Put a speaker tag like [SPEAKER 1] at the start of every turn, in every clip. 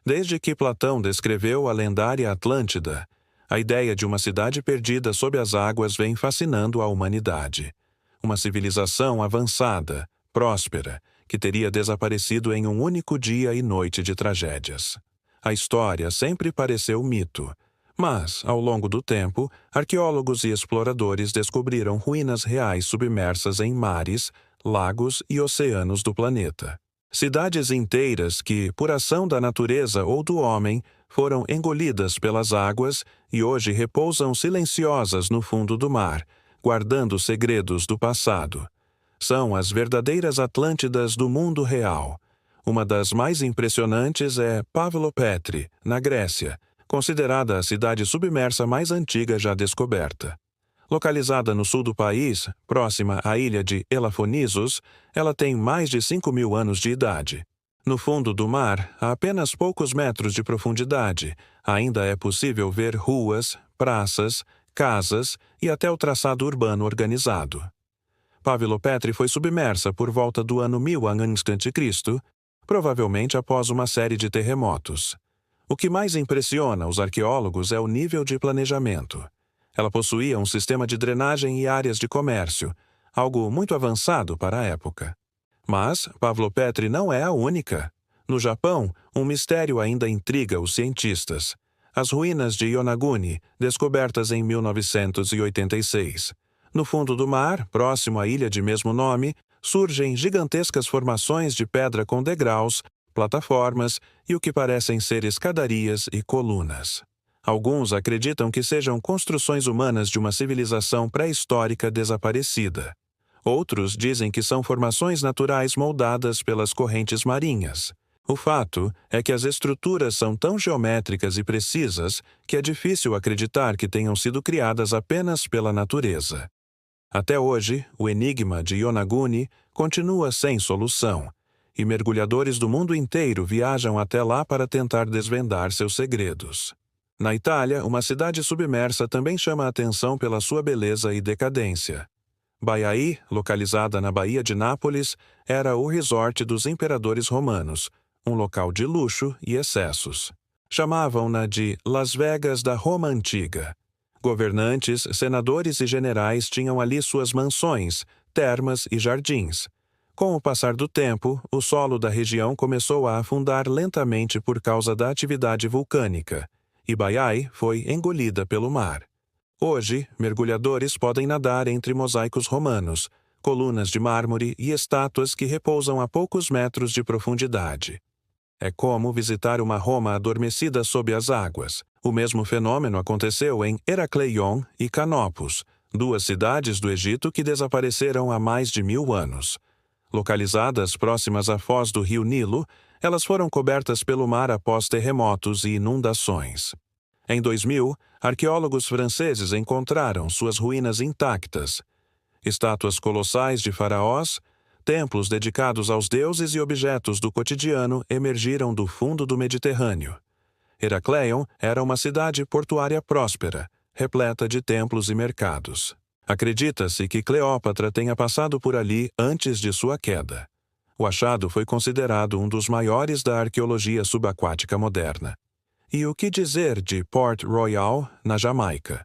[SPEAKER 1] Desde que Platão descreveu a lendária Atlântida, a ideia de uma cidade perdida sob as águas vem fascinando a humanidade. Uma civilização avançada, próspera, que teria desaparecido em um único dia e noite de tragédias. A história sempre pareceu mito, mas, ao longo do tempo, arqueólogos e exploradores descobriram ruínas reais submersas em mares, lagos e oceanos do planeta. Cidades inteiras que, por ação da natureza ou do homem, foram engolidas pelas águas e hoje repousam silenciosas no fundo do mar, guardando segredos do passado. São as verdadeiras Atlântidas do mundo real. Uma das mais impressionantes é Pavlopetri, na Grécia, considerada a cidade submersa mais antiga já descoberta. Localizada no sul do país, próxima à ilha de Elafonissos, ela tem mais de 5.000 anos de idade. No fundo do mar, a apenas poucos metros de profundidade, ainda é possível ver ruas, praças, casas e até o traçado urbano organizado. Pavlopetri foi submersa por volta do ano 1000 a.C., provavelmente após uma série de terremotos. O que mais impressiona os arqueólogos é o nível de planejamento. Ela possuía um sistema de drenagem e áreas de comércio, algo muito avançado para a época. Mas Pavlopetri não é a única. No Japão, um mistério ainda intriga os cientistas. As ruínas de Yonaguni, descobertas em 1986. No fundo do mar, próximo à ilha de mesmo nome, surgem gigantescas formações de pedra com degraus, plataformas e o que parecem ser escadarias e colunas. Alguns acreditam que sejam construções humanas de uma civilização pré-histórica desaparecida. Outros dizem que são formações naturais moldadas pelas correntes marinhas. O fato é que as estruturas são tão geométricas e precisas que é difícil acreditar que tenham sido criadas apenas pela natureza. Até hoje, o enigma de Yonaguni continua sem solução, e mergulhadores do mundo inteiro viajam até lá para tentar desvendar seus segredos. Na Itália, uma cidade submersa também chama a atenção pela sua beleza e decadência. Baiaí, localizada na Baía de Nápoles, era o resort dos imperadores romanos, um local de luxo e excessos. Chamavam-na de Las Vegas da Roma Antiga. Governantes, senadores e generais tinham ali suas mansões, termas e jardins. Com o passar do tempo, o solo da região começou a afundar lentamente por causa da atividade vulcânica, e Baiaí foi engolida pelo mar. Hoje, mergulhadores podem nadar entre mosaicos romanos, colunas de mármore e estátuas que repousam a poucos metros de profundidade. É como visitar uma Roma adormecida sob as águas. O mesmo fenômeno aconteceu em Heracleion e Canopus, duas cidades do Egito que desapareceram há mais de 1000 anos. Localizadas próximas à foz do rio Nilo, elas foram cobertas pelo mar após terremotos e inundações. Em 2000, arqueólogos franceses encontraram suas ruínas intactas. Estátuas colossais de faraós, templos dedicados aos deuses e objetos do cotidiano emergiram do fundo do Mediterrâneo. Heracleion era uma cidade portuária próspera, repleta de templos e mercados. Acredita-se que Cleópatra tenha passado por ali antes de sua queda. O achado foi considerado um dos maiores da arqueologia subaquática moderna. E o que dizer de Port Royal, na Jamaica?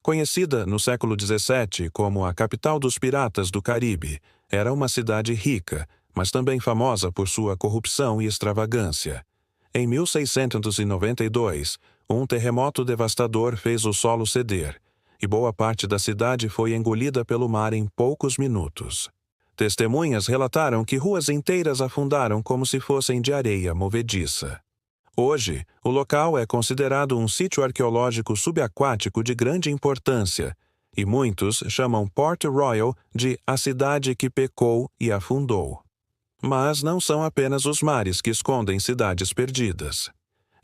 [SPEAKER 1] Conhecida no século XVII como a capital dos piratas do Caribe, era uma cidade rica, mas também famosa por sua corrupção e extravagância. Em 1692, um terremoto devastador fez o solo ceder, e boa parte da cidade foi engolida pelo mar em poucos minutos. Testemunhas relataram que ruas inteiras afundaram como se fossem de areia movediça. Hoje, o local é considerado um sítio arqueológico subaquático de grande importância, e muitos chamam Port Royal de a cidade que pecou e afundou. Mas não são apenas os mares que escondem cidades perdidas.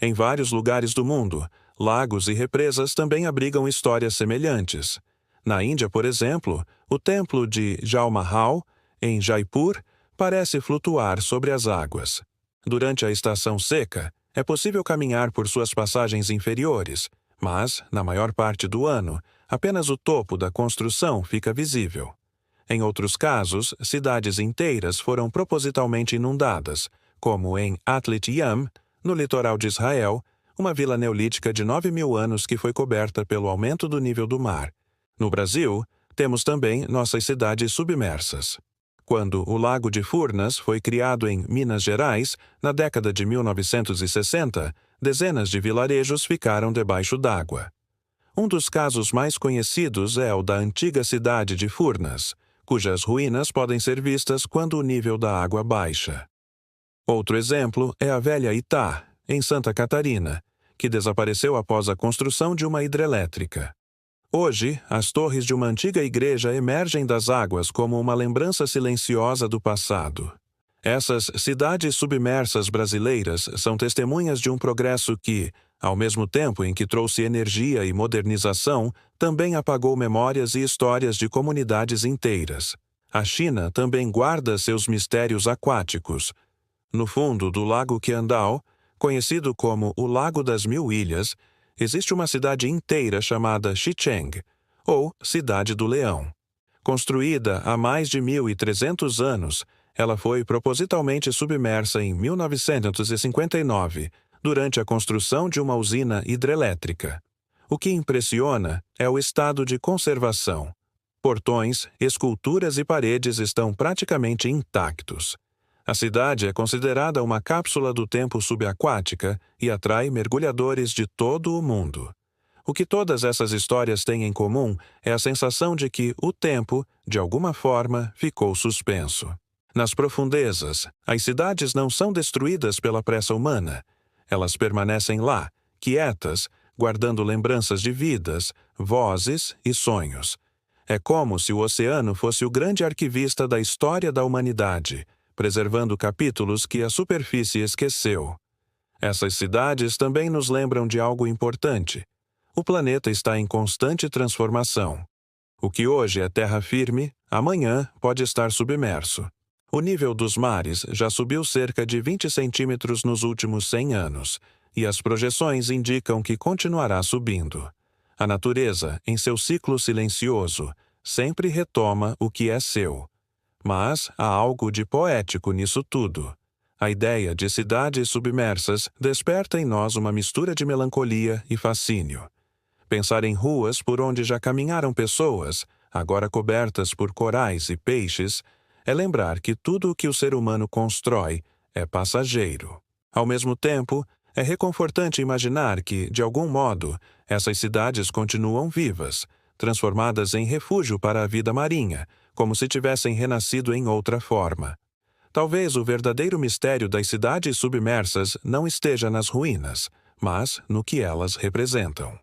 [SPEAKER 1] Em vários lugares do mundo, lagos e represas também abrigam histórias semelhantes. Na Índia, por exemplo, o templo de Jal Mahal, em Jaipur, parece flutuar sobre as águas. Durante a estação seca, é possível caminhar por suas passagens inferiores, mas, na maior parte do ano, apenas o topo da construção fica visível. Em outros casos, cidades inteiras foram propositalmente inundadas, como em Atlit Yam, No litoral de Israel, uma vila neolítica de 9.000 anos que foi coberta pelo aumento do nível do mar. No Brasil, temos também nossas cidades submersas. Quando o Lago de Furnas foi criado em Minas Gerais, na década de 1960, dezenas de vilarejos ficaram debaixo d'água. Um dos casos mais conhecidos é o da antiga cidade de Furnas, cujas ruínas podem ser vistas quando o nível da água baixa. Outro exemplo é a velha Itá, em Santa Catarina, que desapareceu após a construção de uma hidrelétrica. Hoje, as torres de uma antiga igreja emergem das águas como uma lembrança silenciosa do passado. Essas cidades submersas brasileiras são testemunhas de um progresso que, ao mesmo tempo em que trouxe energia e modernização, também apagou memórias e histórias de comunidades inteiras. A China também guarda seus mistérios aquáticos. No fundo do Lago Qiandao, conhecido como o Lago das Mil Ilhas, existe uma cidade inteira chamada Xicheng, ou Cidade do Leão. Construída há mais de 1.300 anos, ela foi propositalmente submersa em 1959, durante a construção de uma usina hidrelétrica. O que impressiona é o estado de conservação. Portões, esculturas e paredes estão praticamente intactos. A cidade é considerada uma cápsula do tempo subaquática e atrai mergulhadores de todo o mundo. O que todas essas histórias têm em comum é a sensação de que o tempo, de alguma forma, ficou suspenso. Nas profundezas, as cidades não são destruídas pela pressa humana. Elas permanecem lá, quietas, guardando lembranças de vidas, vozes e sonhos. É como se o oceano fosse o grande arquivista da história da humanidade, preservando capítulos que a superfície esqueceu. Essas cidades também nos lembram de algo importante. O planeta está em constante transformação. O que hoje é terra firme, amanhã pode estar submerso. O nível dos mares já subiu cerca de 20 centímetros nos últimos 100 anos, e as projeções indicam que continuará subindo. A natureza, em seu ciclo silencioso, sempre retoma o que é seu. Mas há algo de poético nisso tudo. A ideia de cidades submersas desperta em nós uma mistura de melancolia e fascínio. Pensar em ruas por onde já caminharam pessoas, agora cobertas por corais e peixes, é lembrar que tudo o que o ser humano constrói é passageiro. Ao mesmo tempo, é reconfortante imaginar que, de algum modo, essas cidades continuam vivas, transformadas em refúgio para a vida marinha, como se tivessem renascido em outra forma. Talvez o verdadeiro mistério das cidades submersas não esteja nas ruínas, mas no que elas representam.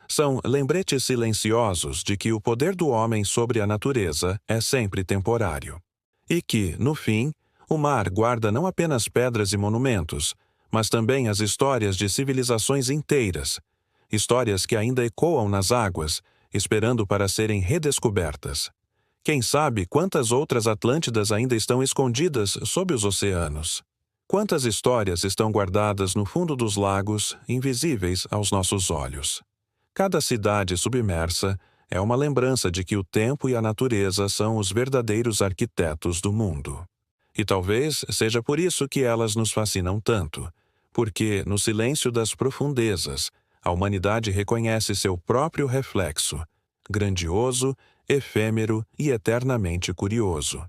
[SPEAKER 1] São lembretes silenciosos de que o poder do homem sobre a natureza é sempre temporário. E que, no fim, o mar guarda não apenas pedras e monumentos, mas também as histórias de civilizações inteiras, histórias que ainda ecoam nas águas, esperando para serem redescobertas. Quem sabe quantas outras Atlântidas ainda estão escondidas sob os oceanos? Quantas histórias estão guardadas no fundo dos lagos, invisíveis aos nossos olhos? Cada cidade submersa é uma lembrança de que o tempo e a natureza são os verdadeiros arquitetos do mundo. E talvez seja por isso que elas nos fascinam tanto, porque, no silêncio das profundezas, a humanidade reconhece seu próprio reflexo, grandioso, efêmero e eternamente curioso.